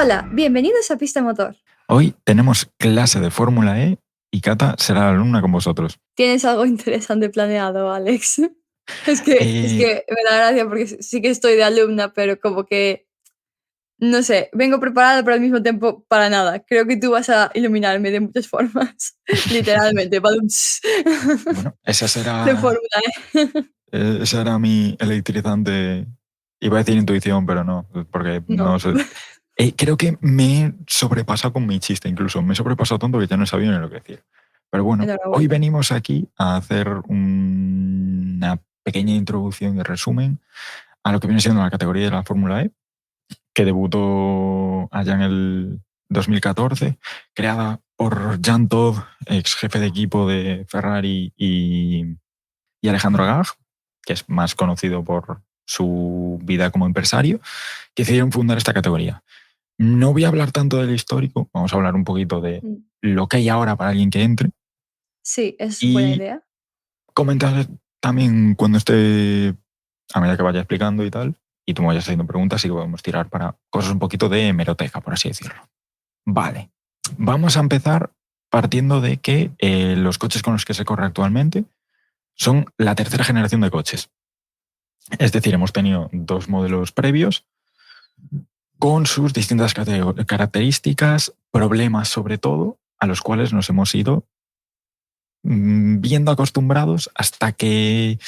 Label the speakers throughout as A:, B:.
A: Hola, bienvenidos a Pista Motor.
B: Hoy tenemos clase de Fórmula E y Cata será la alumna con vosotros.
A: ¿Tienes algo interesante planeado, Alex? Es
B: Eh,
A: que me da gracia porque sí que estoy de alumna, pero como que, no sé, vengo preparada, pero al mismo tiempo para nada. Creo que tú vas a iluminarme de muchas formas, literalmente, baduns.
B: bueno,
A: De Fórmula E.
B: esa era mi electrizante. Iba a decir intuición, pero no, porque
A: No,
B: no sé. Creo que me he sobrepasado con mi chiste, incluso. Me he sobrepasado tanto que ya no sabía ni lo que decir. Pero bueno, hoy
A: enhorabuena.
B: venimos aquí a hacer una pequeña introducción y resumen a lo que viene siendo la categoría de la Fórmula E, que debutó allá en el 2014, creada por Jean Todt, ex jefe de equipo de Ferrari, y Alejandro Agag, que es más conocido por su vida como empresario, que decidieron fundar esta categoría. No voy a hablar tanto del histórico, vamos a hablar un poquito de
A: Mm,
B: lo que hay ahora para alguien que entre
A: Sí, es buena
B: y
A: idea.
B: comentar también cuando esté, a medida que vaya explicando y tal, y tú me vayas haciendo preguntas y que podemos tirar para cosas un poquito de hemeroteca, por así decirlo. Vale, vamos a empezar partiendo de que los coches con los que se corre actualmente son la tercera generación de coches. Es decir, hemos tenido dos modelos previos con sus distintas características, problemas sobre todo, a los cuales nos hemos ido viendo acostumbrados hasta que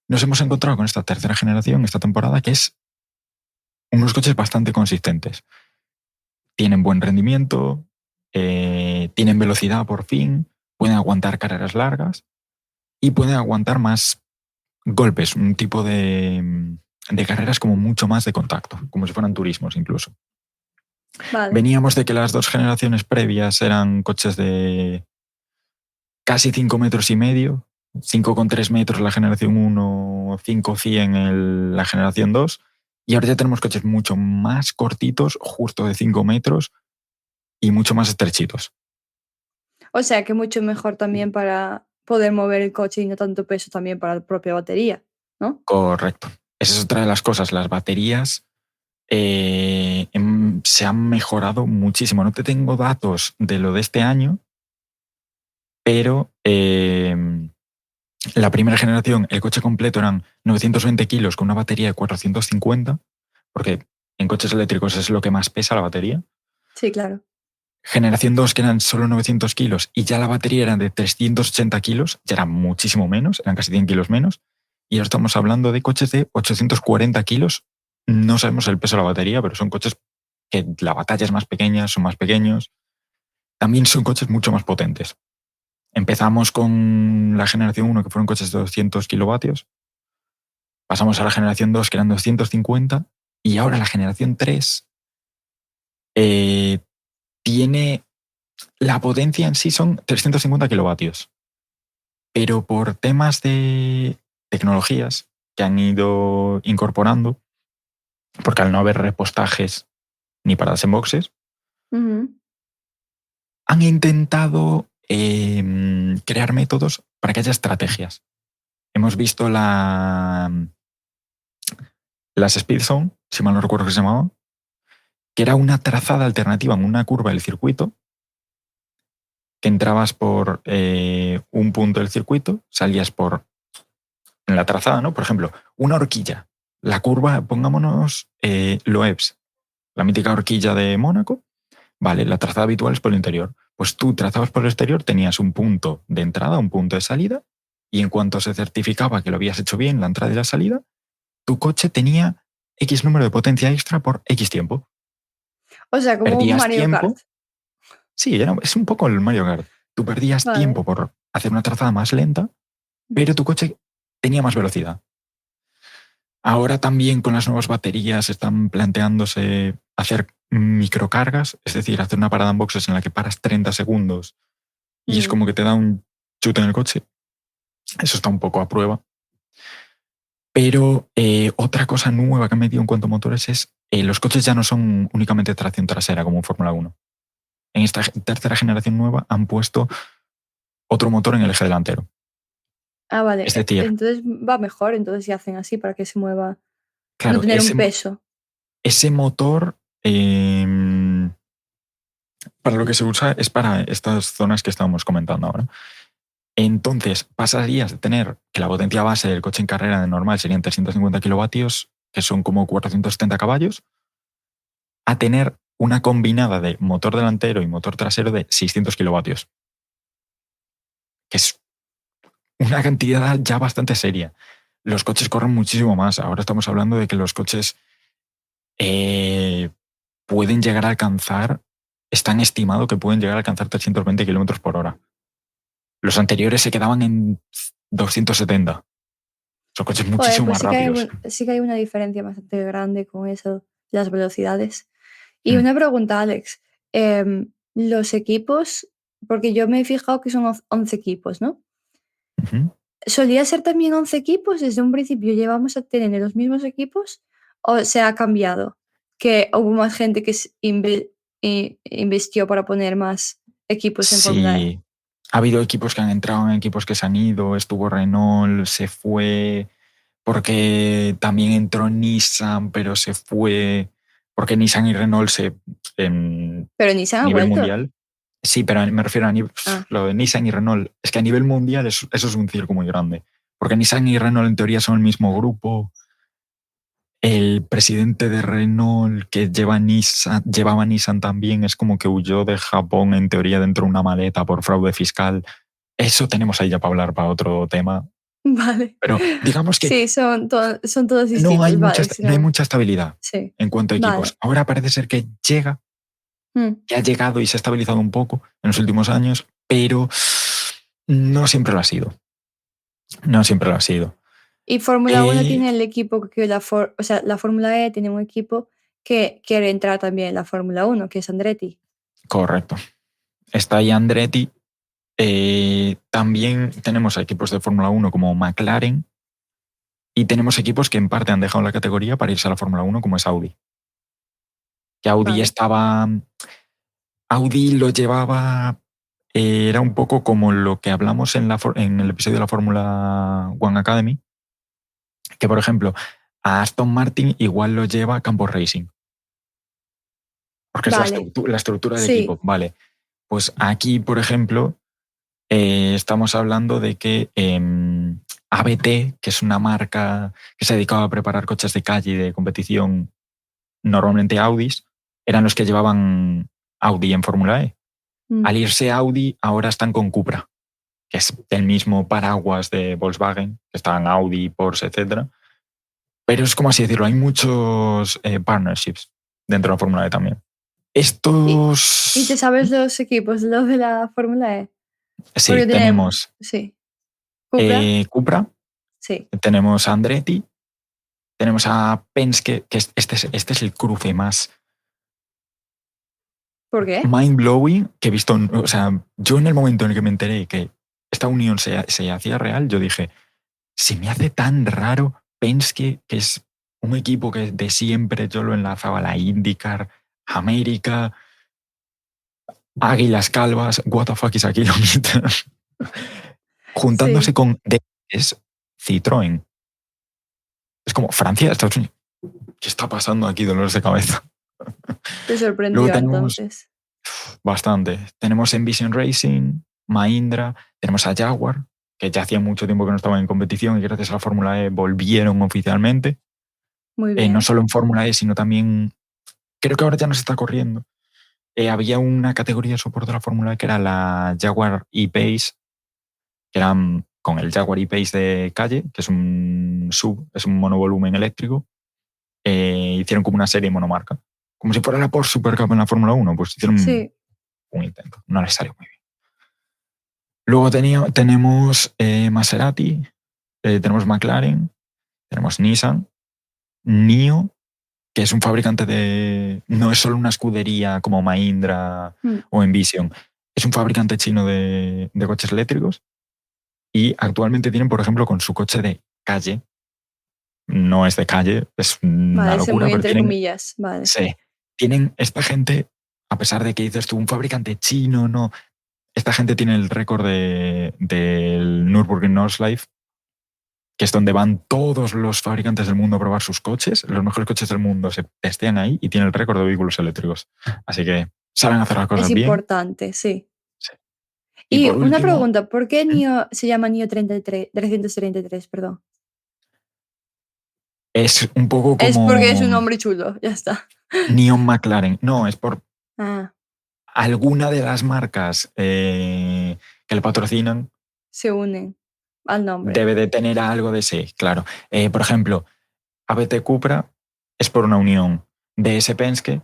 B: nos hemos encontrado con esta tercera generación, esta temporada, que es unos coches bastante consistentes. Tienen buen rendimiento, tienen velocidad por fin, pueden aguantar carreras largas y pueden aguantar más golpes, un tipo de carreras como mucho más de contacto, como si fueran turismos incluso.
A: Vale.
B: Veníamos de que las dos generaciones previas eran coches de casi 5 metros y medio, 5,3 metros la generación 1, 5,100 la generación 2, y ahora ya tenemos coches mucho más cortitos, justo de 5 metros, y mucho más estrechitos.
A: O sea que mucho mejor también para poder mover el coche y no tanto peso también para la propia batería, ¿no?
B: Correcto. Esa es otra de las cosas. Las baterías se han mejorado muchísimo. No te tengo datos de lo de este año, pero la primera generación, el coche completo eran 920 kilos con una batería de 450, porque en coches eléctricos es lo que más pesa la batería.
A: Sí, claro.
B: Generación 2, que eran solo 900 kilos, y ya la batería era de 380 kilos, ya era muchísimo menos, eran casi 100 kilos menos. Y ahora estamos hablando de coches de 840 kilos. No sabemos el peso de la batería, pero son coches que la batalla es más pequeña, son más pequeños. También son coches mucho más potentes. Empezamos con la generación 1, que fueron coches de 200 kilovatios. Pasamos a la generación 2, que eran 250. Y ahora la generación 3 tiene la potencia en sí son 350 kilovatios. Pero por temas de tecnologías que han ido incorporando, porque al no haber repostajes ni paradas en boxes,
A: Ujú.
B: han intentado crear métodos para que haya estrategias. Hemos visto las Speed Zone, si mal no recuerdo que se llamaba, que era una trazada alternativa en una curva del circuito, que entrabas por un punto del circuito, salías por en la trazada, ¿no? Por ejemplo, una horquilla. La curva, pongámonos Loebs, la mítica horquilla de Mónaco. Vale, la trazada habitual es por el interior. Pues tú trazabas por el exterior, tenías un punto de entrada, un punto de salida, y en cuanto se certificaba que lo habías hecho bien, la entrada y la salida, tu coche tenía X número de potencia extra por X tiempo.
A: O sea, como un
B: Perdías
A: Mario Kart.
B: tiempo. Sí, es un poco el Mario Kart. Tú perdías
A: Vale.
B: tiempo por hacer una trazada más lenta, pero tu coche tenía más velocidad. Ahora también con las nuevas baterías están planteándose hacer microcargas, es decir, hacer una parada en boxes en la que paras 30 segundos y es
A: Mm.
B: como que te da un chute en el coche. Eso está un poco a prueba. Pero otra cosa nueva que han metido en cuanto a motores es los coches ya no son únicamente tracción trasera como en Fórmula 1. En esta tercera generación nueva han puesto otro motor en el eje delantero.
A: Ah, vale.
B: Es decir,
A: Entonces va mejor, entonces si hacen así para que se mueva, no
B: claro,
A: tener un peso.
B: ese motor para lo que se usa es para estas zonas que estábamos comentando ahora. Entonces, pasarías de tener que la potencia base del coche en carrera de normal serían 350 kilovatios, que son como 470 caballos, a tener una combinada de motor delantero y motor trasero de 600 kilovatios, que es una cantidad ya bastante seria. Los coches corren muchísimo más. Ahora estamos hablando de que los coches pueden llegar a alcanzar, están estimado que pueden llegar a alcanzar 320 kilómetros por hora. Los anteriores se quedaban en 270. Son coches muchísimo
A: Pues
B: más rápidos.
A: sí que hay una diferencia bastante grande con eso, las velocidades. Y
B: Mm.
A: una pregunta, Alex. Los equipos, porque yo me he fijado que son 11 equipos, ¿no?
B: Ujú.
A: ¿Solía ser también 11 equipos? ¿Desde un principio llevamos a tener los mismos equipos o se ha cambiado? Que hubo más gente que investió para poner más equipos en Fórmula E.
B: Sí, ha habido equipos que han entrado, en equipos que se han ido, estuvo Renault, se fue, porque también entró Nissan, pero se fue, porque Nissan y Renault
A: Pero Nissan
B: a
A: ha
B: nivel
A: vuelto.
B: mundial. Sí, pero me refiero a
A: Ah,
B: lo de Nissan y Renault. Es que a nivel mundial eso es un circo muy grande. Porque Nissan y Renault en teoría son el mismo grupo. El presidente de Renault que llevaba Nissan también es como que huyó de Japón en teoría dentro de una maleta por fraude fiscal. Eso tenemos ahí ya para hablar para otro tema.
A: vale.
B: Pero digamos que
A: Sí, son todos
B: no hay
A: distintos,
B: mucha,
A: vale, si
B: no hay
A: no
B: mucha estabilidad
A: sí,
B: en cuanto a
A: vale.
B: equipos. Ahora parece ser que que ha llegado y se ha estabilizado un poco en los últimos años, pero no siempre lo ha sido. No siempre lo ha sido.
A: Y Fórmula Uno
B: Eh,
A: tiene el equipo que o sea, la Fórmula E tiene un equipo que quiere entrar también en la Fórmula Uno, que es Andretti.
B: Correcto. Está ahí Andretti. También tenemos equipos de Fórmula 1 como McLaren y tenemos equipos que en parte han dejado la categoría para irse a la Fórmula 1 como es Audi. Que
A: Vale,
B: Audi lo llevaba, era un poco como lo que hablamos en el episodio de la Fórmula One Academy, que por ejemplo a Aston Martin igual lo lleva Campos Racing, porque es
A: vale,
B: la estructura del
A: sí,
B: equipo. Vale, pues aquí, por ejemplo, estamos hablando de que ABT, que es una marca que se dedicaba a preparar coches de calle y de competición, normalmente Audis, eran los que llevaban Audi en Fórmula E.
A: mm,
B: Al irse Audi, ahora están con Cupra, que es el mismo paraguas de Volkswagen, que están Audi, Porsche, etc. Pero es como así decirlo, hay muchos partnerships dentro de la Fórmula E también.
A: ¿y te
B: Estos,
A: sabes los equipos, los de la Fórmula E?
B: sí,
A: Porque tienen
B: tenemos
A: sí, Cupra,
B: Cupra,
A: sí.
B: tenemos a Andretti, tenemos a Penske, que este es el cruce más
A: ¿Por qué?
B: mind-blowing que he visto. O sea, yo en el momento en el que me enteré que esta unión se hacía real, yo dije, se me hace tan raro Penske, que es un equipo que de siempre yo lo enlazaba a la IndyCar, América, Águilas Calvas, what the fuck is a kilometer, juntándose
A: Sí,
B: con es Citroën. Es como Francia, Estados Unidos. ¿Qué está pasando aquí? Dolores de cabeza.
A: te
B: Luego
A: sorprendió
B: tenemos
A: entonces.
B: bastante. Tenemos Envision Racing, Mahindra, tenemos a Jaguar, que ya hacía mucho tiempo que no estaban en competición y gracias a la Fórmula E volvieron oficialmente.
A: Muy
B: No
A: bien.
B: solo en Fórmula E, sino también, creo que ahora ya no se está corriendo. Había una categoría de soporte de la Fórmula E que era la Jaguar E-Pace, que eran con el Jaguar E-Pace de calle, que es un sub, es un monovolumen eléctrico. Hicieron como una serie monomarca. Como si fuera la Porsche Supercup en la Fórmula 1, pues hicieron
A: Sí,
B: un intento. No les salió muy bien. Luego tenemos Maserati, tenemos McLaren, tenemos Nissan, NIO, que es un fabricante no es solo una escudería como Mahindra
A: mm,
B: o Envision, es un fabricante chino de coches eléctricos y actualmente tienen, por ejemplo, con su coche de calle, no es de calle, es una
A: vale, sé
B: locura,
A: muy
B: pero
A: entre comillas, vale.
B: tienen esta gente, a pesar de que dices tú, un fabricante chino, no, esta gente tiene el récord del Nürburgring Nordschleife, que es donde van todos los fabricantes del mundo a probar sus coches. Los mejores coches del mundo se testean ahí y tiene el récord de vehículos eléctricos. Así que saben hacer las
A: Es
B: cosas bien.
A: importante, sí.
B: Sí. Y
A: Y
B: por
A: una
B: último,
A: pregunta, ¿por qué
B: ¿Mm?
A: NIO se llama NIO 333, perdón?
B: Es un poco
A: Es porque es un
B: como
A: nombre chulo, ya está.
B: Neon McLaren. No, es por
A: Ah,
B: alguna de las marcas que le patrocinan
A: se unen al nombre.
B: debe de tener algo de ese, claro. Por ejemplo, ABT Cupra es por una unión. DS Penske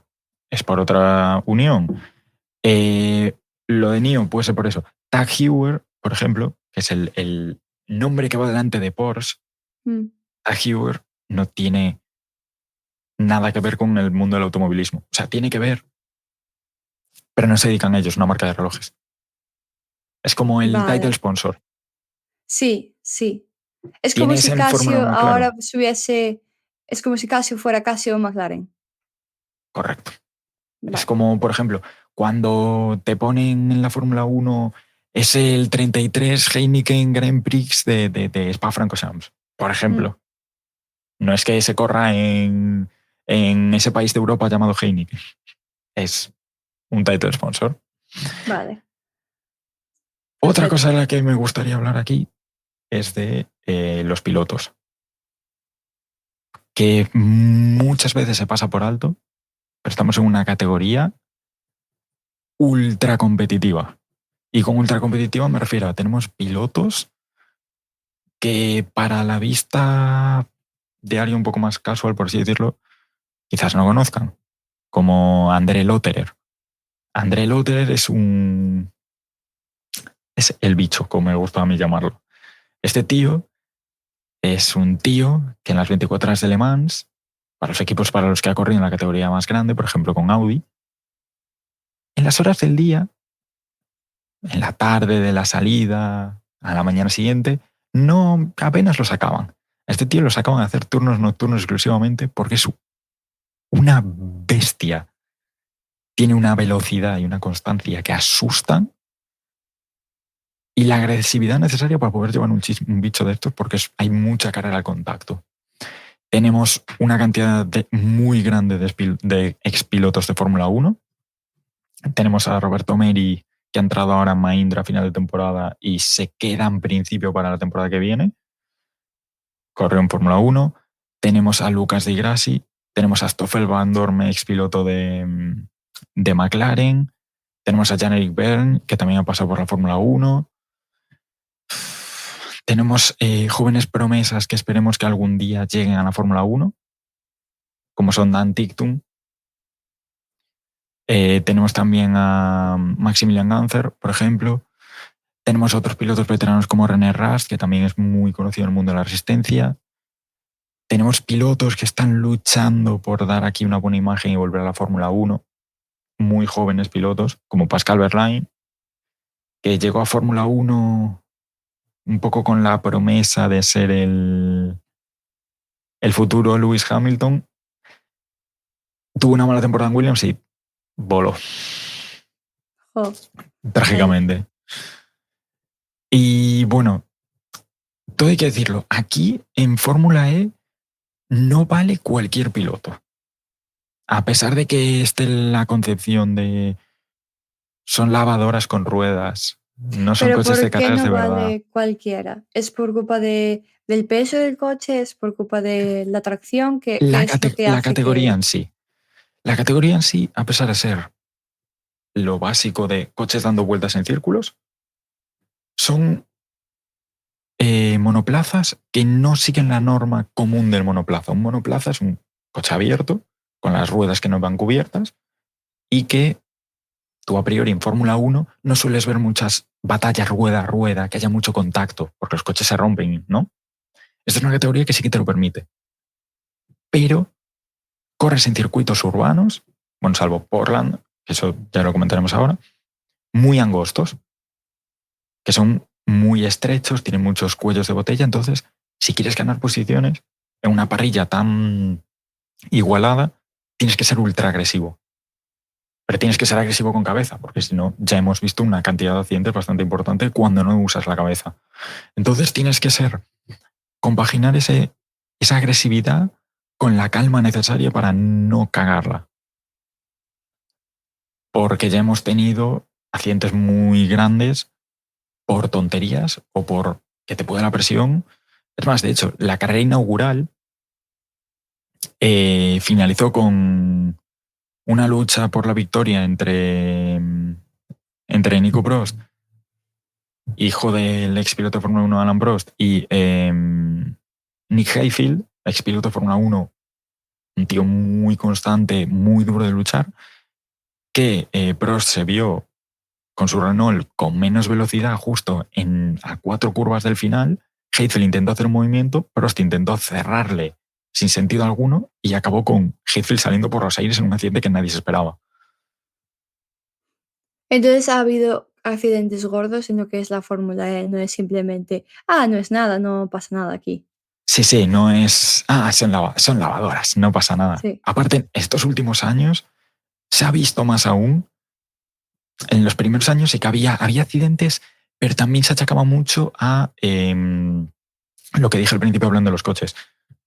B: es por otra unión. Lo de NIO puede ser por eso. Tag Heuer, por ejemplo, que es el nombre que va delante de Porsche,
A: Mm,
B: Tag Heuer no tiene nada que ver con el mundo del automovilismo. O sea, tiene que ver, pero no se dedican a ellos, una marca de relojes. Es como el title
A: vale.
B: sponsor.
A: Sí, sí. Es como
B: ¿Tienes
A: si
B: en Fórmula
A: Casio
B: Uno
A: ahora
B: claro?
A: subiese es como si Casio fuera Casio McLaren.
B: Correcto. Es
A: Vale.
B: como, por ejemplo, cuando te ponen en la Fórmula Uno es el 33 Heineken Grand Prix de Spa-Francorchamps, por
A: Mm,
B: ejemplo. No es que se corra en ese país de Europa llamado Heineken. Es un title sponsor.
A: vale,
B: Otra cosa
A: perfecto.
B: de la que me gustaría hablar aquí es de los pilotos, que muchas veces se pasa por alto, pero estamos en una categoría ultra competitiva. Y con ultra competitiva me refiero a tenemos pilotos que para la vista de alguien un poco más casual, por así decirlo, quizás no conozcan, como André Lotterer. André Lotterer es el bicho, como me gusta a mí llamarlo. Este tío es un tío que en las 24 horas de Le Mans, para los equipos para los que ha corrido en la categoría más grande, por ejemplo con Audi, en las horas del día, en la tarde de la salida, a la mañana siguiente, no apenas lo sacaban. A este tío lo sacaban a hacer turnos nocturnos exclusivamente porque es una bestia. Tiene una velocidad y una constancia que asustan y la agresividad necesaria para poder llevar un bicho de estos porque hay mucha carrera al contacto. Tenemos una cantidad muy grande de expilotos de Fórmula 1. Tenemos a Roberto Meri, que ha entrado ahora en Mahindra a final de temporada y se queda en principio para la temporada que viene. Corrió en Fórmula 1. Tenemos a Lucas Di Grassi. Tenemos a Stoffel Van Dorme, expiloto de McLaren. Tenemos a Jan-Eric Bern, que también ha pasado por la Fórmula 1. Tenemos jóvenes promesas que esperemos que algún día lleguen a la Fórmula 1, como son Dan Ticktum. Tenemos también a Maximilian Ganzer, por ejemplo. Tenemos otros pilotos veteranos como René Rast, que también es muy conocido en el mundo de la resistencia. Tenemos pilotos que están luchando por dar aquí una buena imagen y volver a la Fórmula 1. Muy jóvenes pilotos, como Pascal Wehrlein, que llegó a Fórmula 1 un poco con la promesa de ser el futuro Lewis Hamilton. Tuvo una mala temporada en Williams y voló
A: Jo,
B: trágicamente. Y bueno, todo hay que decirlo, aquí en Fórmula E no vale cualquier piloto. A pesar de que esté la concepción de son lavadoras con ruedas, no son
A: pero
B: coches de
A: ¿por qué
B: carreras
A: no
B: de verdad.
A: vale cualquiera? ¿Es por culpa del peso del coche? ¿Es por culpa de la tracción? ¿Qué es lo que
B: La
A: hace
B: categoría
A: que
B: en sí. La categoría en sí, a pesar de ser lo básico de coches dando vueltas en círculos, son monoplazas que no siguen la norma común del monoplaza. Un monoplaza es un coche abierto, con las ruedas que no van cubiertas, y que tú a priori en Fórmula 1 no sueles ver muchas batallas rueda a rueda, que haya mucho contacto, porque los coches se rompen, ¿no? Esta es una categoría que sí que te lo permite. Pero corres en circuitos urbanos, bueno, salvo Portland, que eso ya lo comentaremos ahora, muy angostos, que son muy estrechos, tienen muchos cuellos de botella. Entonces, si quieres ganar posiciones en una parrilla tan igualada, tienes que ser ultra agresivo. Pero tienes que ser agresivo con cabeza, porque si no, ya hemos visto una cantidad de accidentes bastante importante cuando no usas la cabeza. Entonces tienes que compaginar esa agresividad con la calma necesaria para no cagarla. porque ya hemos tenido accidentes muy grandes por tonterías o por que te puede la presión. Es más, de hecho, la carrera inaugural finalizó con una lucha por la victoria entre Nico Prost, hijo del ex piloto de Fórmula 1 Alan Prost, y Nick Heidfeld, ex piloto de Fórmula 1, un tío muy constante, muy duro de luchar, que Prost se vio con su Renault con menos velocidad justo a 4 curvas del final. Heidfeld intentó hacer un movimiento, Prost intentó cerrarle sin sentido alguno y acabó con Heidfeld saliendo por los aires en un accidente que nadie se esperaba.
A: Entonces ha habido accidentes gordos en lo que es la Fórmula E, no es simplemente, no es nada, no pasa nada aquí.
B: Sí, sí, no es... son lavadoras, no pasa nada.
A: Sí,
B: Aparte, estos últimos años se ha visto más aún. En los primeros años sí que había accidentes, pero también se achacaba mucho a lo que dije al principio hablando de los coches.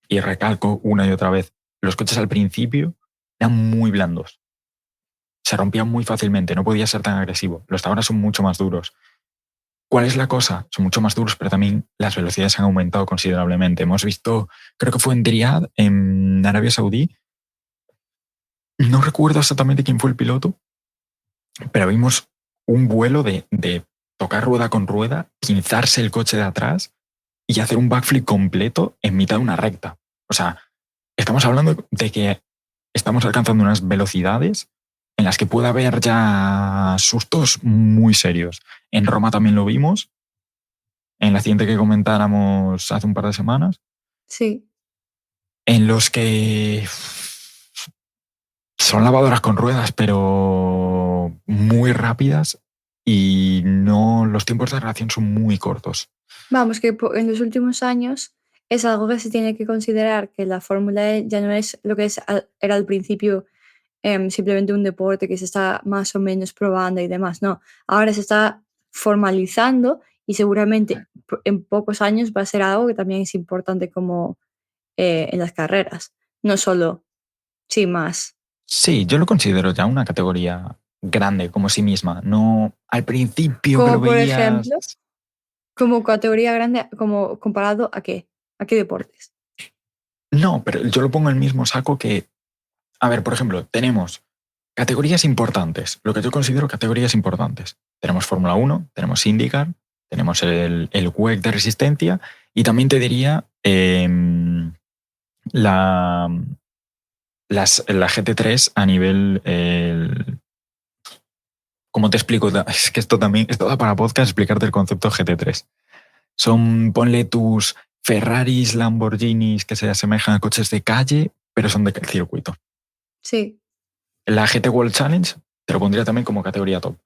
B: Y recalco una y otra vez, los coches al principio eran muy blandos. Se rompían muy fácilmente, no podía ser tan agresivo. Los de ahora son mucho más duros. ¿Cuál es la cosa? Son mucho más duros, pero también las velocidades han aumentado considerablemente. Hemos visto, creo que fue en Riyadh, en Arabia Saudí. No recuerdo exactamente quién fue el piloto, pero vimos un vuelo de tocar rueda con rueda, pinzarse el coche de atrás y hacer un backflip completo en mitad de una recta. O sea, estamos hablando de que estamos alcanzando unas velocidades en las que puede haber ya sustos muy serios. En Roma también lo vimos, en el accidente que comentáramos hace un par de semanas,
A: sí.
B: en los que son lavadoras con ruedas, pero muy rápidas y no, los tiempos de reacción son muy cortos.
A: Vamos, que en los últimos años es algo que se tiene que considerar que la Fórmula E ya no es lo que era al principio, simplemente un deporte que se está más o menos probando y demás. No, ahora se está formalizando y seguramente en pocos años va a ser algo que también es importante como en las carreras, no solo, sí, más.
B: Sí, yo lo considero ya una categoría grande como sí misma. No al principio que lo
A: Como por
B: veías.
A: ejemplo, como categoría grande, como comparado a qué deportes.
B: No, pero yo lo pongo en el mismo saco que, a ver, por ejemplo, tenemos categorías importantes, lo que yo considero categorías importantes. Tenemos Fórmula 1, tenemos IndyCar, tenemos el WEC de resistencia y también te diría la, la GT3 a nivel... ¿Cómo te explico? Es que esto da para podcast explicarte el concepto GT3. Ponle tus Ferraris, Lamborghinis que se asemejan a coches de calle, pero son de circuito.
A: Sí,
B: La GT World Challenge te lo pondría también como categoría top.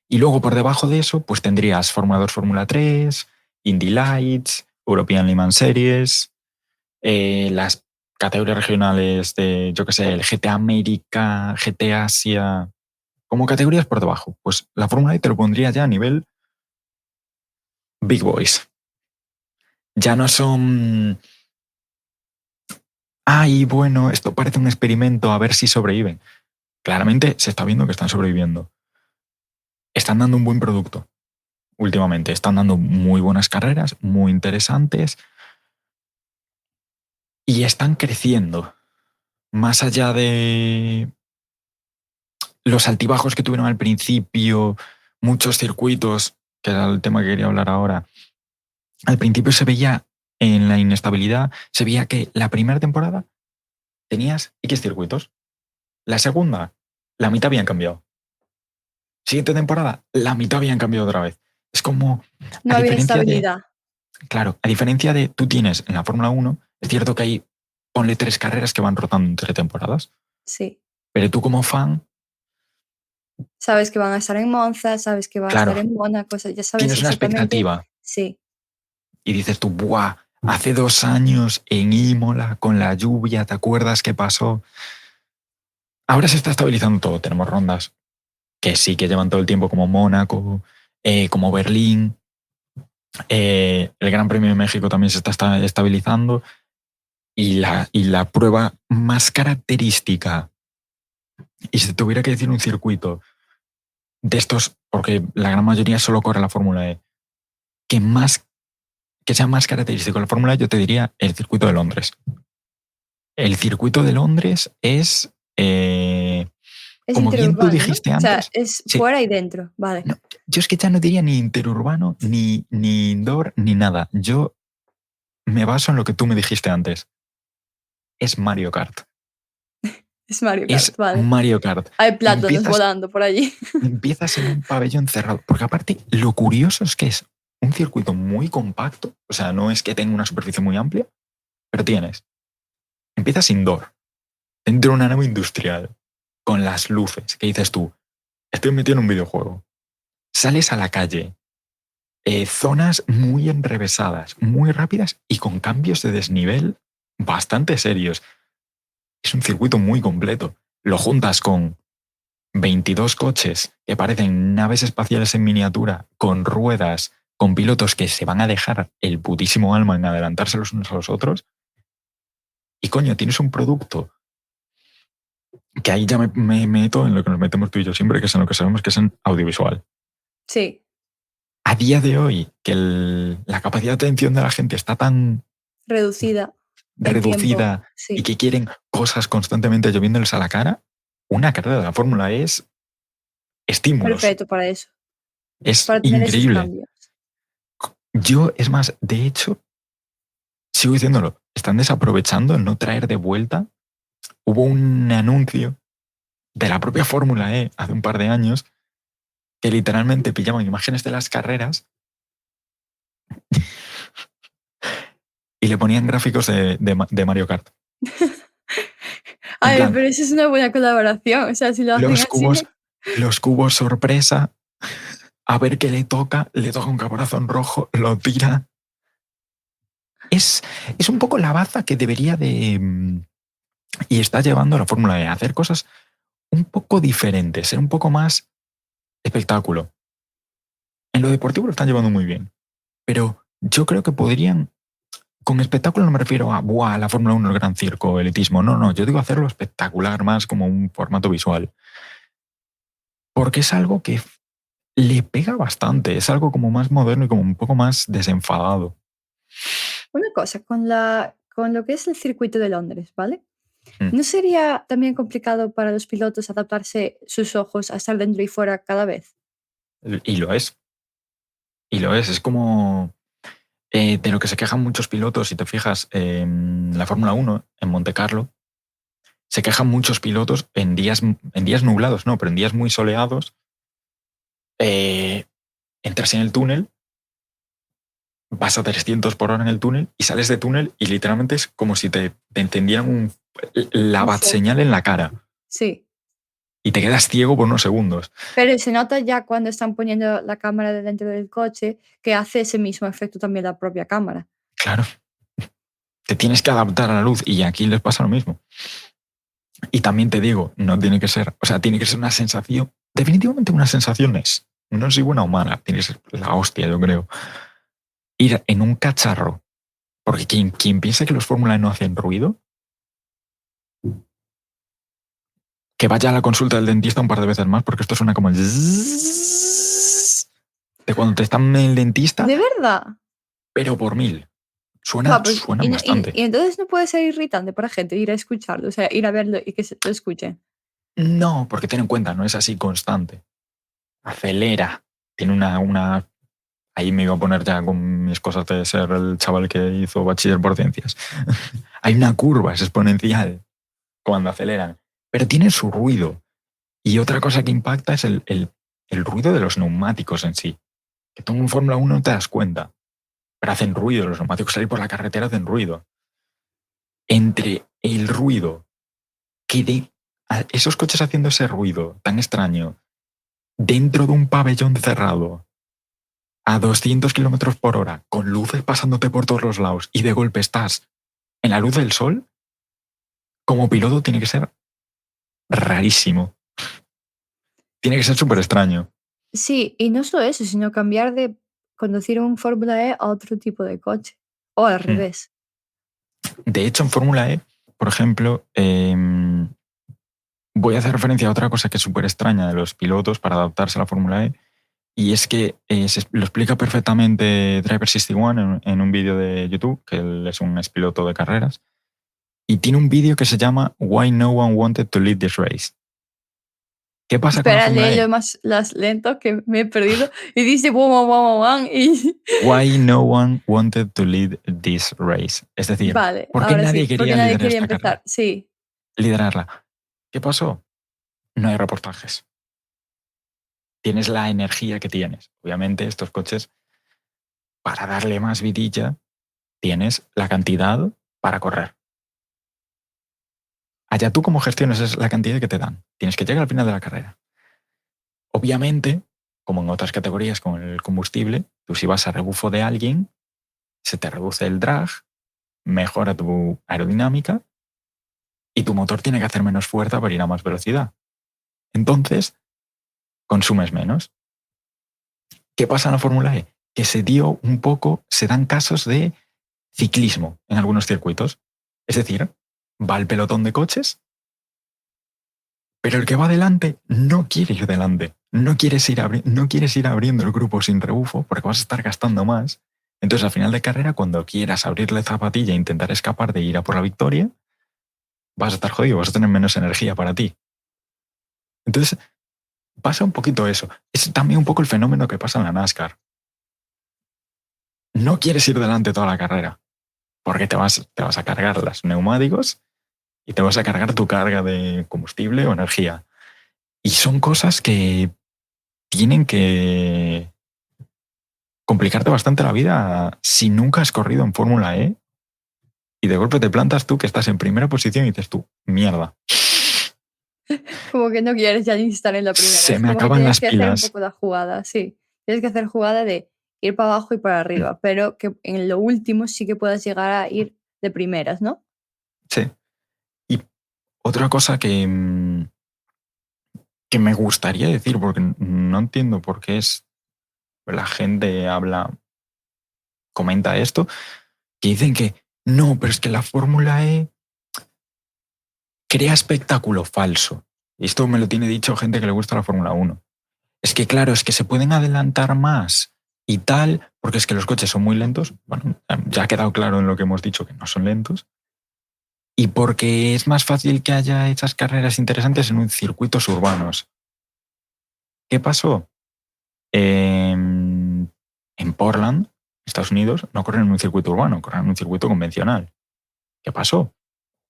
B: Y luego por debajo de eso, pues tendrías Fórmula 2, Fórmula 3, Indy Lights, European Le Mans Series, las categorías regionales de, yo qué sé, el GT América, GT Asia, como categorías por debajo. Pues la Fórmula E te lo pondría ya a nivel Big Boys. Ya no son... Ay, bueno, esto parece un experimento, a ver si sobreviven. Claramente se está viendo que están sobreviviendo. Están dando un buen producto últimamente. Están dando muy buenas carreras, muy interesantes y están creciendo. Más allá de los altibajos que tuvieron al principio, muchos circuitos, que era el tema que quería hablar ahora, al principio se veía en la inestabilidad, se veía que la primera temporada tenías X circuitos, la segunda, la mitad habían cambiado. Siguiente temporada, la mitad habían cambiado otra vez. Es como, a
A: no había
B: diferencia de,
A: estabilidad.
B: claro, a diferencia de tú tienes en la Fórmula 1, es cierto que hay, ponle 3 carreras que van rotando entre temporadas,
A: Sí.
B: pero tú como fan,
A: Sabes que van a estar en Monza, sabes que va a estar
B: claro,
A: en Mónaco, o sea, ya sabes
B: tienes una
A: exactamente,
B: expectativa
A: sí,
B: y dices tú, ¡buah! Hace 2 años en Imola, con la lluvia, ¿te acuerdas qué pasó? Ahora se está estabilizando todo. Tenemos rondas que sí que llevan todo el tiempo, como Mónaco, como Berlín. El Gran Premio de México también se está estabilizando. Y la prueba más característica Y si tuviera que decir un circuito de estos, porque la gran mayoría solo corre la Fórmula E, que sea más característico de la Fórmula E, yo te diría el circuito de Londres. El circuito de Londres es,
A: Es
B: como bien tú
A: interurbano, ¿no? O
B: dijiste
A: sea,
B: antes,
A: es
B: sí.
A: fuera y dentro. Vale.
B: No, yo es que ya no diría ni interurbano, ni indoor, ni nada. Yo me baso en lo que tú me dijiste antes. Es Mario Kart.
A: Es Mario Kart,
B: Es
A: vale.
B: Mario Kart.
A: Hay plátanos
B: Empiezas,
A: volando por allí.
B: empiezas en un pabellón cerrado. Porque aparte, lo curioso es que es un circuito muy compacto. O sea, no es que tenga una superficie muy amplia, pero empiezas indoor, dentro de una nave industrial, con las luces, que dices tú, estoy metido en un videojuego. Sales a la calle, zonas muy enrevesadas, muy rápidas y con cambios de desnivel bastante serios. Es un circuito muy completo. Lo juntas con 22 coches que parecen naves espaciales en miniatura, con ruedas, con pilotos que se van a dejar el putísimo alma en adelantarse los unos a los otros. Y coño, tienes un producto que ahí ya me meto en lo que nos metemos tú y yo siempre, que es en lo que sabemos que es en audiovisual.
A: Sí.
B: A día de hoy, que la capacidad de atención de la gente está tan
A: Reducida el tiempo.
B: reducida y
A: Sí.
B: que quieren cosas constantemente lloviéndoles a la cara, una carrera de la Fórmula E es estímulos.
A: Perfecto para eso.
B: Es
A: Para tener esos
B: increíble.
A: cambios.
B: Yo, es más, de hecho, sigo diciéndolo, están desaprovechando no traer de vuelta. Hubo un anuncio de la propia Fórmula E hace un par de años que literalmente pillaban imágenes de las carreras y le ponían gráficos de Mario Kart. En
A: Ay,
B: plan,
A: pero eso es una buena colaboración. O sea, si lo hacen
B: los
A: así.
B: cubos, los cubos sorpresa, a ver qué le toca un caparazón rojo, lo tira. Es un poco la baza que debería de... Y está llevando a la Fórmula E a hacer cosas un poco diferentes, ser un poco más espectáculo. En lo deportivo lo están llevando muy bien, pero yo creo que podrían, con espectáculo no me refiero a, buah, la Fórmula 1, el gran circo, elitismo, no, no, yo digo hacerlo espectacular, más como un formato visual, porque es algo que le pega bastante, es algo como más moderno y como un poco más desenfadado.
A: Una cosa, con lo que es el circuito de Londres, ¿vale?
B: Mm.
A: ¿No sería también complicado para los pilotos adaptarse sus ojos a estar dentro y fuera cada vez?
B: Y lo es, y lo es como de lo que se quejan muchos pilotos, si te fijas en la Fórmula 1, en Monte Carlo, se quejan muchos pilotos en días nublados, no, pero en días muy soleados, entras en el túnel, vas a 300 por hora en el túnel y sales de túnel y literalmente es como si te encendieran la
A: Un
B: bat
A: foco.
B: señal en la cara
A: Sí.
B: y te quedas ciego por unos segundos.
A: Pero se nota ya cuando están poniendo la cámara de dentro del coche que hace ese mismo efecto también la propia cámara.
B: Claro, te tienes que adaptar a la luz y aquí les pasa lo mismo. Y también te digo, no tiene que ser, o sea, tiene que ser una sensación, definitivamente una sensación es, no soy buena o mala, tiene que ser la hostia, yo creo. Ir en un cacharro, porque quien piensa que los Fórmula E no hacen ruido, que vaya a la consulta del dentista un par de veces más, porque esto suena como el zzzz de cuando te están en el dentista,
A: ¿De verdad?
B: pero por mil.
A: Guau, pues,
B: Suenan bastante.
A: y entonces no puede ser irritante para gente ir a escucharlo, o sea, ir a verlo y que se lo escuchen.
B: No, porque ten en cuenta, no es así constante. Acelera. Tiene una... Ahí me iba a poner ya con mis cosas de ser el chaval que hizo bachiller por ciencias. Hay una curva, es exponencial cuando aceleran, pero tiene su ruido. Y otra cosa que impacta es el ruido de los neumáticos en sí. Que tú en Fórmula 1 no te das cuenta, pero hacen ruido. Los neumáticos salir por la carretera hacen ruido. Entre el ruido que de esos coches haciendo ese ruido tan extraño dentro de un pabellón cerrado a 200 kilómetros por hora, con luces pasándote por todos los lados y de golpe estás en la luz del sol, como piloto tiene que ser rarísimo. Tiene que ser súper extraño.
A: Sí, y no solo eso, sino cambiar de conducir un Fórmula E a otro tipo de coche, o al
B: Mm.
A: revés.
B: De hecho, en Fórmula E, por ejemplo, voy a hacer referencia a otra cosa que es súper extraña de los pilotos para adaptarse a la Fórmula E, y es que lo explica perfectamente Driver61 en un vídeo de YouTube, que él es un expiloto de carreras, y tiene un vídeo que se llama Why No One Wanted to Lead This Race. ¿Qué pasa con la
A: Espera,
B: Fórmula
A: léelo
B: E?
A: más lento, que me he perdido. Y dice, wow, wow, wow, wow, y...
B: Why no one wanted to lead this race. Es decir,
A: Vale,
B: ¿por qué
A: ahora
B: nadie
A: sí, porque
B: quería
A: nadie
B: liderar
A: quería
B: esta
A: empezar.
B: carrera?
A: Sí.
B: Liderarla. ¿Qué pasó? No hay reportajes. Tienes la energía que tienes. Obviamente, estos coches, para darle más vidilla, tienes la cantidad para correr. Allá tú como gestiones es la cantidad que te dan. Tienes que llegar al final de la carrera. Obviamente, como en otras categorías con el combustible, tú si vas a rebufo de alguien, se te reduce el drag, mejora tu aerodinámica y tu motor tiene que hacer menos fuerza para ir a más velocidad. Entonces, consumes menos. ¿Qué pasa en la Fórmula E? Que se dan casos de ciclismo en algunos circuitos. Es decir, va el pelotón de coches, pero el que va adelante no quiere ir delante. No quieres ir abriendo el grupo sin rebufo porque vas a estar gastando más. Entonces, al final de carrera, cuando quieras abrirle zapatilla e intentar escapar de ir a por la victoria, vas a estar jodido, vas a tener menos energía para ti. Entonces, pasa un poquito eso. Es también un poco el fenómeno que pasa en la NASCAR. No quieres ir delante toda la carrera porque te vas a cargar los neumáticos y te vas a cargar tu carga de combustible o energía. Y son cosas que tienen que complicarte bastante la vida si nunca has corrido en Fórmula E y de golpe te plantas tú que estás en primera posición y dices tú, mierda,
A: Como que no quieres ya ni estar en la primera.
B: se
A: Es
B: me
A: como que
B: acaban
A: tienes
B: las
A: que hacer un
B: pilas.
A: poco la jugada, sí. Tienes que hacer jugada de ir para abajo y para arriba, pero que en lo último sí que puedas llegar a ir de primeras, ¿no?
B: Sí. Y otra cosa que me gustaría decir, porque no entiendo por qué la gente comenta esto, que dicen que no, pero es que la Fórmula E crea espectáculo falso. Y esto me lo tiene dicho gente que le gusta la Fórmula 1. Es que claro, es que se pueden adelantar más y tal, porque es que los coches son muy lentos. Bueno, ya ha quedado claro en lo que hemos dicho que no son lentos. Y porque es más fácil que haya esas carreras interesantes en un circuitos urbanos. ¿Qué pasó? En Portland, Estados Unidos, no corren en un circuito urbano, corren en un circuito convencional. ¿Qué pasó?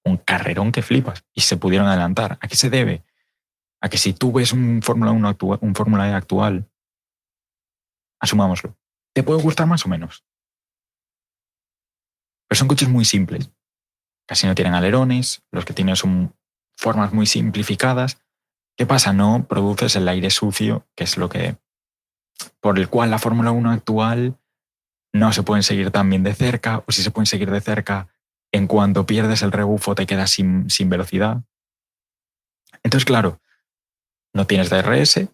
B: Un carrerón que flipas y se pudieron adelantar. ¿A qué se debe? A que si tú ves un Fórmula 1 un Fórmula E actual, asumámoslo, te puede gustar más o menos. Pero son coches muy simples. Casi no tienen alerones, los que tienen son formas muy simplificadas. ¿Qué pasa? No produces el aire sucio, que es lo que por el cual la Fórmula 1 actual no se pueden seguir tan bien de cerca, o si se pueden seguir de cerca, en cuanto pierdes el rebufo te quedas sin velocidad. Entonces, claro, no tienes DRS,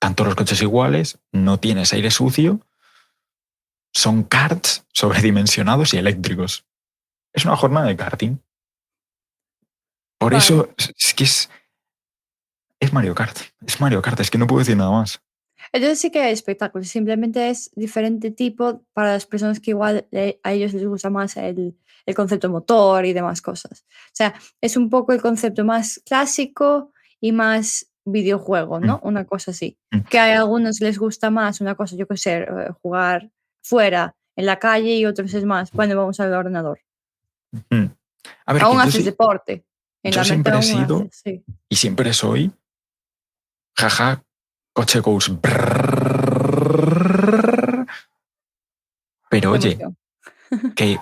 B: tanto los coches iguales, no tienes aire sucio, son karts sobredimensionados y eléctricos. Es una jornada de karting. Por
A: Vale.
B: eso es que es Mario Kart. Es Mario Kart, es que no puedo decir nada más.
A: Entonces sí que hay espectáculos, simplemente es diferente tipo para las personas que igual a ellos les gusta más el concepto motor y demás cosas. O sea, es un poco el concepto más clásico y más videojuego, ¿no?
B: Mm,
A: Una cosa así.
B: mm,
A: Que a algunos les gusta más una cosa, yo qué sé, jugar fuera, en la calle, y otros es más, bueno, vamos al ordenador.
B: mm. A ver, que
A: Aún haces deporte, en
B: yo
A: la mente
B: siempre he
A: aún
B: sido
A: haces, sí.
B: y siempre soy, jaja, coche goes brrrr. Pero
A: Qué
B: oye,
A: emoción.
B: que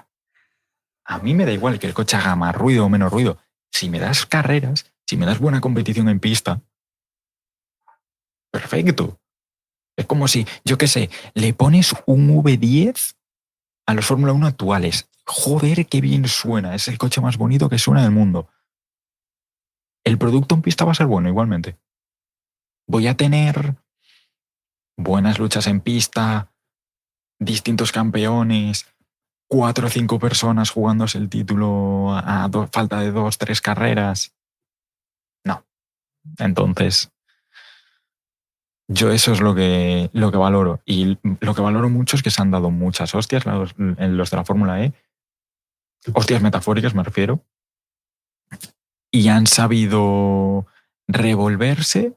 B: a mí me da igual que el coche haga más ruido o menos ruido. Si me das carreras, si me das buena competición en pista, perfecto. Es como si, yo qué sé, le pones un V10 a los Fórmula 1 actuales. Joder, qué bien suena. Es el coche más bonito que suena del mundo. El producto en pista va a ser bueno igualmente. Voy a tener buenas luchas en pista, distintos campeones, 4 o 5 personas jugándose el título a falta de 2, 3 carreras. Entonces, yo eso es lo que valoro. Y lo que valoro mucho es que se han dado muchas hostias en los de la Fórmula E, hostias metafóricas me refiero, y han sabido revolverse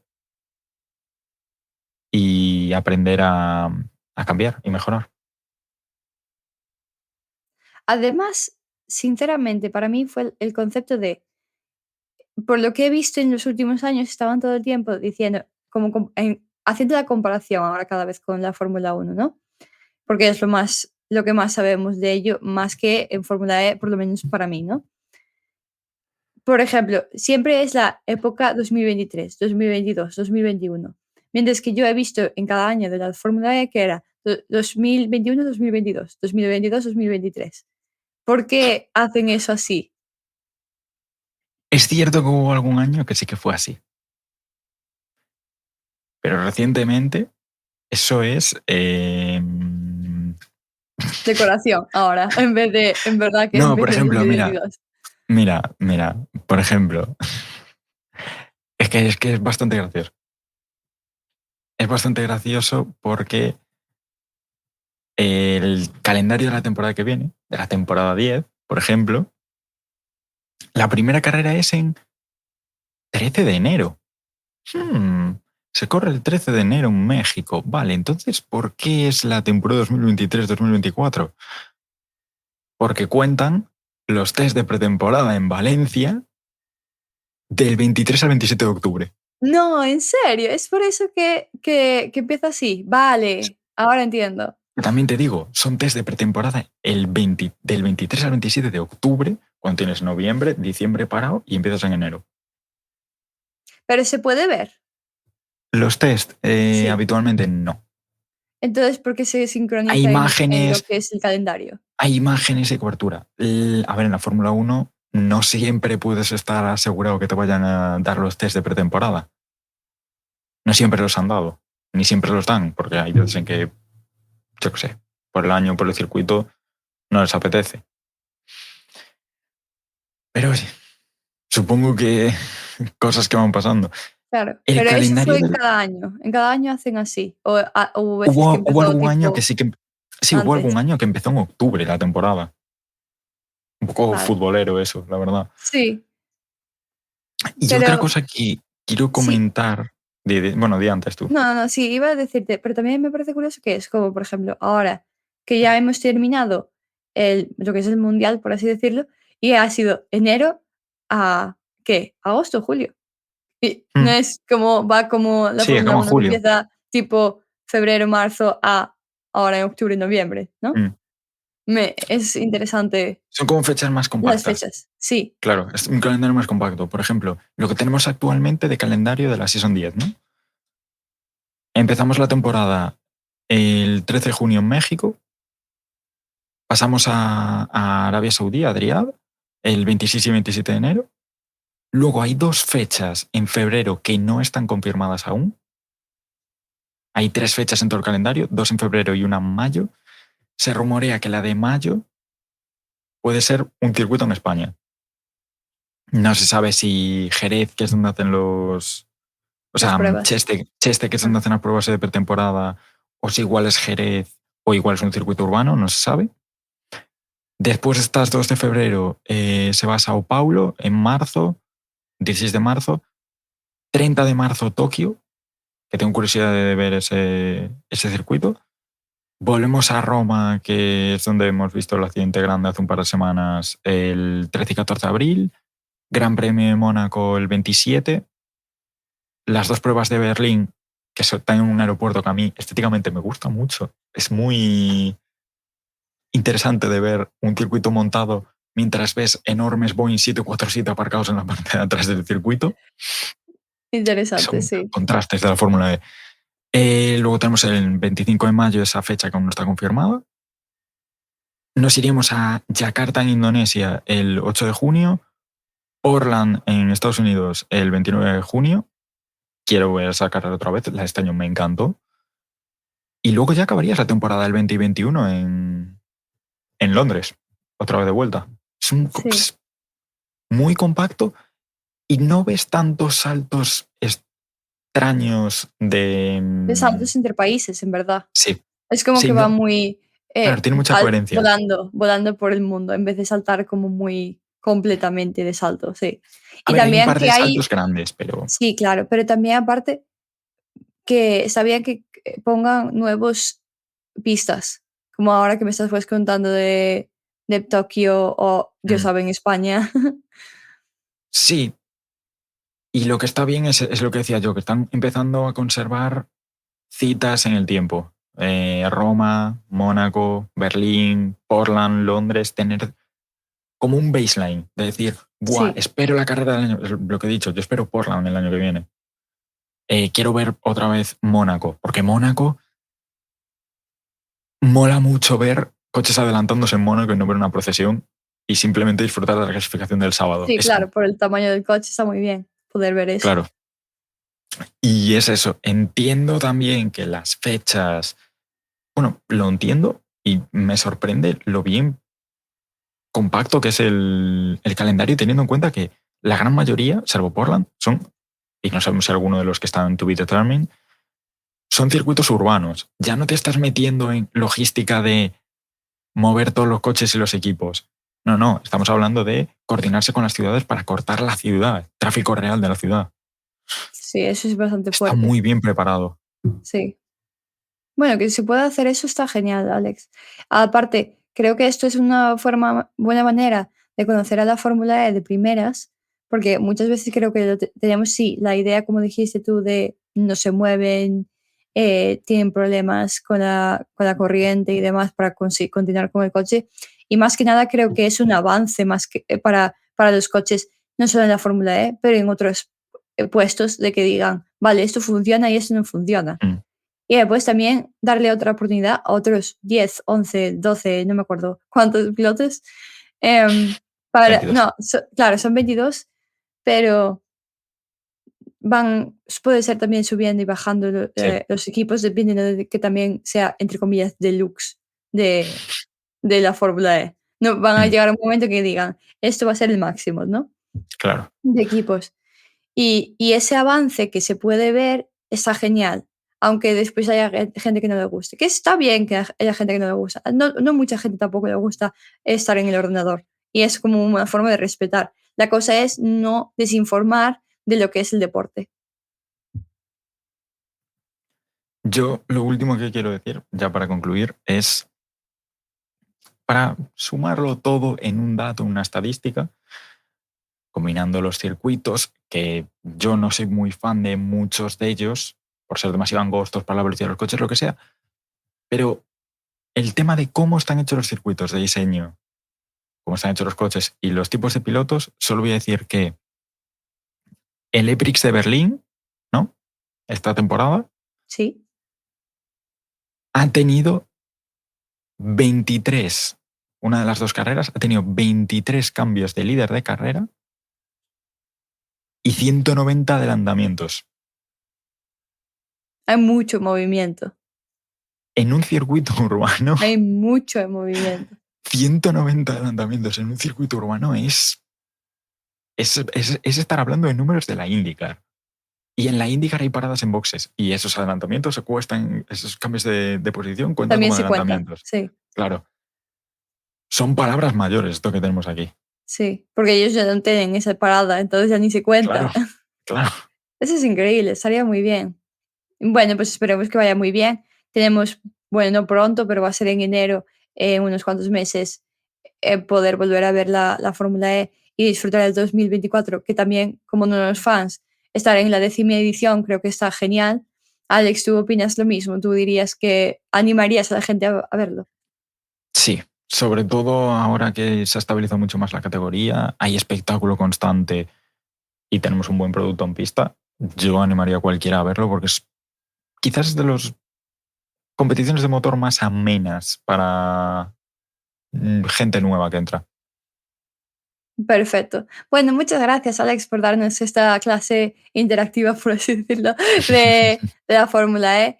B: y aprender a cambiar y mejorar.
A: Además, sinceramente, para mí fue el concepto de, por lo que he visto en los últimos años, estaban todo el tiempo diciendo, como haciendo la comparación ahora cada vez con la Fórmula Uno, ¿no? Porque es lo que más sabemos de ello, más que en Fórmula E, por lo menos para mí, ¿no? Por ejemplo, siempre es la época 2023, 2022, 2021. Mientras que yo he visto en cada año de la Fórmula E que era 2021, 2022, 2022, 2023. ¿Por qué hacen eso así?
B: Es cierto que hubo algún año que sí que fue así, pero recientemente eso es...
A: Decoración ahora, en vez de, en verdad que
B: No, por
A: empiece en
B: ejemplo, mira,
A: 2022.
B: mira, por ejemplo, es que es bastante gracioso. Es bastante gracioso porque el calendario de la temporada que viene, de la temporada 10, por ejemplo, la primera carrera es en 13 de enero. Se corre el 13 de enero en México. Vale, entonces, ¿por qué es la temporada 2023-2024? Porque cuentan los test de pretemporada en Valencia del 23 al 27 de octubre.
A: No, en serio, es por eso que empieza así. Vale, ahora entiendo.
B: También te digo, son test de pretemporada del 23 al 27 de octubre, cuando tienes noviembre, diciembre parado y empiezas en enero.
A: Pero se puede ver.
B: Los test
A: Sí.
B: habitualmente no.
A: Entonces, ¿por qué se
B: Hay
A: sincroniza en lo
B: imágenes,
A: que es el calendario?
B: hay imágenes y cobertura. A ver, en la Fórmula 1 no siempre puedes estar asegurado que te vayan a dar los test de pretemporada. No siempre los han dado, ni siempre los dan, porque hay veces en que, yo qué sé, por el año, por el circuito, no les apetece. Pero oye, supongo que cosas que van pasando.
A: Claro,
B: El
A: pero eso
B: calendario
A: fue en
B: del...
A: cada año. En cada año hacen así. O hubo veces que
B: Hubo
A: empezó
B: algún año que
A: tipo
B: sí que... Sí, hubo
A: antes.
B: algún año que empezó en octubre la temporada. Un poco
A: Vale.
B: futbolero eso, la verdad.
A: Sí,
B: Y otra
A: pero
B: cosa que quiero
A: sí.
B: comentar... Bueno, di antes tú.
A: No, no, sí, iba a decirte, pero también me parece curioso que es como, por ejemplo, ahora que ya hemos terminado lo que es el mundial, por así decirlo, y ha sido enero a, ¿qué? Agosto, julio. Y no
B: Mm,
A: es como, va como la
B: Sí,
A: Fórmula
B: acabo en
A: 1 que
B: julio.
A: empieza tipo febrero, marzo a ahora en octubre, noviembre, ¿no?
B: Mm.
A: Es interesante
B: Son como fechas más
A: las
B: compactas.
A: fechas. Sí,
B: Claro, es un calendario más compacto. Por ejemplo, lo que tenemos actualmente de calendario de la Season 10, ¿no? Empezamos la temporada el 13 de junio en México, pasamos a Arabia Saudí, a Riad, el 26 y 27 de enero. Luego hay dos fechas en febrero que no están confirmadas aún. Hay tres fechas en todo el calendario, dos en febrero y una en mayo. Se rumorea que la de mayo puede ser un circuito en España. No se sabe si Jerez, que es donde hacen los... O
A: las
B: sea,
A: pruebas.
B: Cheste, que es
A: Ah,
B: donde hacen las pruebas de pretemporada, o si igual es Jerez o igual es un circuito urbano, no se sabe. Después de estas 2 de febrero se va a Sao Paulo, en marzo, 16 de marzo. 30 de marzo Tokio, que tengo curiosidad de ver ese circuito. Volvemos a Roma, que es donde hemos visto el accidente grande hace un par de semanas, el 13 y 14 de abril. Gran Premio de Mónaco el 27. Las dos pruebas de Berlín, que están en un aeropuerto que a mí estéticamente me gusta mucho. Es muy interesante de ver un circuito montado mientras ves enormes Boeing 747 aparcados en la parte de atrás del circuito.
A: interesante,
B: Son
A: sí.
B: contrastes de la Fórmula E. Luego tenemos el 25 de mayo, esa fecha que aún no está confirmada. Nos iríamos a Yakarta, en Indonesia, el 8 de junio. Portland, en Estados Unidos, el 29 de junio. Quiero ver esa carrera otra vez. La de este año me encantó. Y luego ya acabarías la temporada del 20 y 21 en Londres, otra vez de vuelta.
A: Sí.
B: Es muy compacto y no ves tantos saltos extraños de...
A: De saltos entre países, en verdad.
B: Sí,
A: Es como
B: sí,
A: que va
B: no,
A: muy,
B: claro, tiene mucha coherencia.
A: volando por el mundo, en vez de saltar como muy completamente de salto, sí.
B: A
A: Y
B: ver, hay un
A: también
B: par
A: que
B: de
A: hay
B: saltos grandes, pero
A: sí, claro, pero también aparte que sabía que pongan nuevos pistas, como ahora que me estás, pues, contando de Tokio o, Dios
B: mm,
A: sabe, en España.
B: sí. Y lo que está bien es lo que decía yo, que están empezando a conservar citas en el tiempo. Roma, Mónaco, Berlín, Portland, Londres, tener como un baseline de decir, buah,
A: Sí,
B: espero la carrera del año, es lo que he dicho, yo espero Portland el año que viene. Quiero ver otra vez Mónaco, porque Mónaco mola mucho ver coches adelantándose en Mónaco y no ver una procesión y simplemente disfrutar de la clasificación del sábado.
A: sí,
B: Es
A: claro, por el tamaño del coche está muy bien poder ver eso.
B: claro. Y es eso. Entiendo también que las fechas, bueno, lo entiendo y me sorprende lo bien compacto que es el calendario, teniendo en cuenta que la gran mayoría, salvo Portland, son, y no sabemos si alguno de los que están en To Be Determined, son circuitos urbanos. Ya no te estás metiendo en logística de mover todos los coches y los equipos. No, no, estamos hablando de coordinarse con las ciudades para cortar la ciudad, tráfico real de la ciudad.
A: Sí, eso es bastante
B: Está
A: fuerte,
B: muy bien preparado.
A: sí. Bueno, que se pueda hacer eso está genial, Alex. Aparte, creo que esto es una buena manera de conocer a la Fórmula E de primeras, porque muchas veces creo que tenemos, sí, la idea, como dijiste tú, de no se mueven, tienen problemas con la corriente y demás para continuar con el coche. Y más que nada creo que es un avance más que, para los coches, no solo en la Fórmula E, pero en otros puestos de que digan, vale, esto funciona y esto no funciona.
B: Mm,
A: Y después también darle otra oportunidad a otros 10 11 12 no me acuerdo cuántos pilotos, para
B: 22.
A: no, claro, son 22 pero puede ser también subiendo y bajando
B: Sí.
A: los equipos, dependiendo de que también sea, entre comillas, deluxe de de la Fórmula E. No van a
B: Mm,
A: llegar a un momento que digan: "Esto va a ser el máximo", ¿no?
B: claro.
A: De equipos. Y ese avance que se puede ver está genial, aunque después haya gente que no le guste, que está bien que haya gente que no le gusta. No mucha gente tampoco le gusta estar en el ordenador, y es como una forma de respetar. La cosa es no desinformar de lo que es el deporte.
B: Yo lo último que quiero decir, ya para concluir, es para sumarlo todo en un dato, una estadística, combinando los circuitos, que yo no soy muy fan de muchos de ellos, por ser demasiado angostos para la velocidad de los coches, lo que sea, pero el tema de cómo están hechos los circuitos de diseño, cómo están hechos los coches y los tipos de pilotos, solo voy a decir que el EPRIX de Berlín, ¿no? Esta temporada,
A: Sí,
B: ha tenido 23, una de las dos carreras, ha tenido 23 cambios de líder de carrera y 190 adelantamientos.
A: hay mucho movimiento,
B: En un circuito urbano,
A: hay mucho movimiento.
B: 190 adelantamientos en un circuito urbano es estar hablando de números de la IndyCar. Y en la IndyCar hay paradas en boxes y esos adelantamientos se cuestan, esos cambios de posición cuentan
A: También
B: como
A: se cuenta,
B: adelantamientos.
A: sí,
B: Claro, son palabras mayores esto que tenemos aquí.
A: sí, porque ellos ya no tienen esa parada, entonces ya ni se
B: Claro,
A: cuenta.
B: claro.
A: Eso es increíble, estaría muy bien. Bueno, pues esperemos que vaya muy bien. Tenemos, bueno, no pronto, pero va a ser en enero, en unos cuantos meses, poder volver a ver la Fórmula E y disfrutar del 2024, que también, como unos fans, estar en la 10ª edición creo que está genial. Alex, ¿tú opinas lo mismo? ¿Tú dirías que animarías a la gente a verlo?
B: Sí, sobre todo ahora que se ha estabilizado mucho más la categoría, hay espectáculo constante y tenemos un buen producto en pista, yo animaría a cualquiera a verlo porque es quizás de las competiciones de motor más amenas para gente nueva que entra.
A: Perfecto. Bueno, muchas gracias, Alex, por darnos esta clase interactiva, por así decirlo, de la Fórmula E.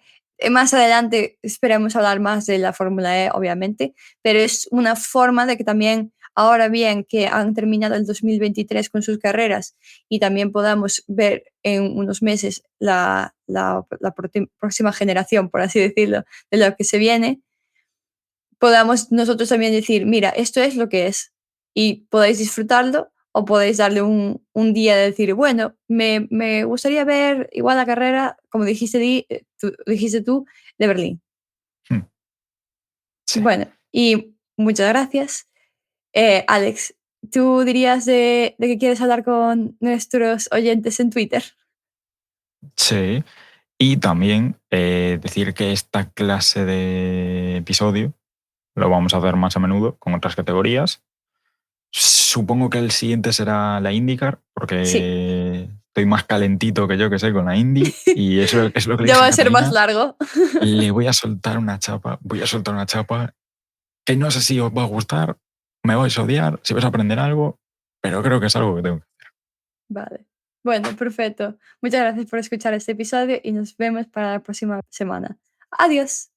A: Más adelante esperemos hablar más de la Fórmula E, obviamente, pero es una forma de que también ahora bien que han terminado el 2023 con sus carreras y también podamos ver en unos meses la próxima generación, por así decirlo, de lo que se viene, podamos nosotros también decir, mira, esto es lo que es y podéis disfrutarlo o podéis darle un día de decir, bueno, me gustaría ver igual la carrera, como dijiste tú, de Berlín.
B: Hmm, sí.
A: Bueno, y muchas gracias. Alex, ¿tú dirías de que quieres hablar con nuestros oyentes en Twitter?
B: Sí. Y también decir que esta clase de episodio lo vamos a hacer más a menudo con otras categorías. Supongo que el siguiente será la IndyCar,
A: Sí,
B: porque estoy más calentito que yo que sé con la Indy. Y eso es lo que le
A: ya
B: dije
A: va
B: a
A: a ser más
B: Catalina.
A: largo.
B: Le voy a soltar una chapa, que no sé si os va a gustar, me vais a odiar, si vais a aprender algo, pero creo que es algo que tengo.
A: Vale. Bueno, perfecto. Muchas gracias por escuchar este episodio y nos vemos para la próxima semana. Adiós.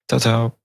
B: Chao, chao.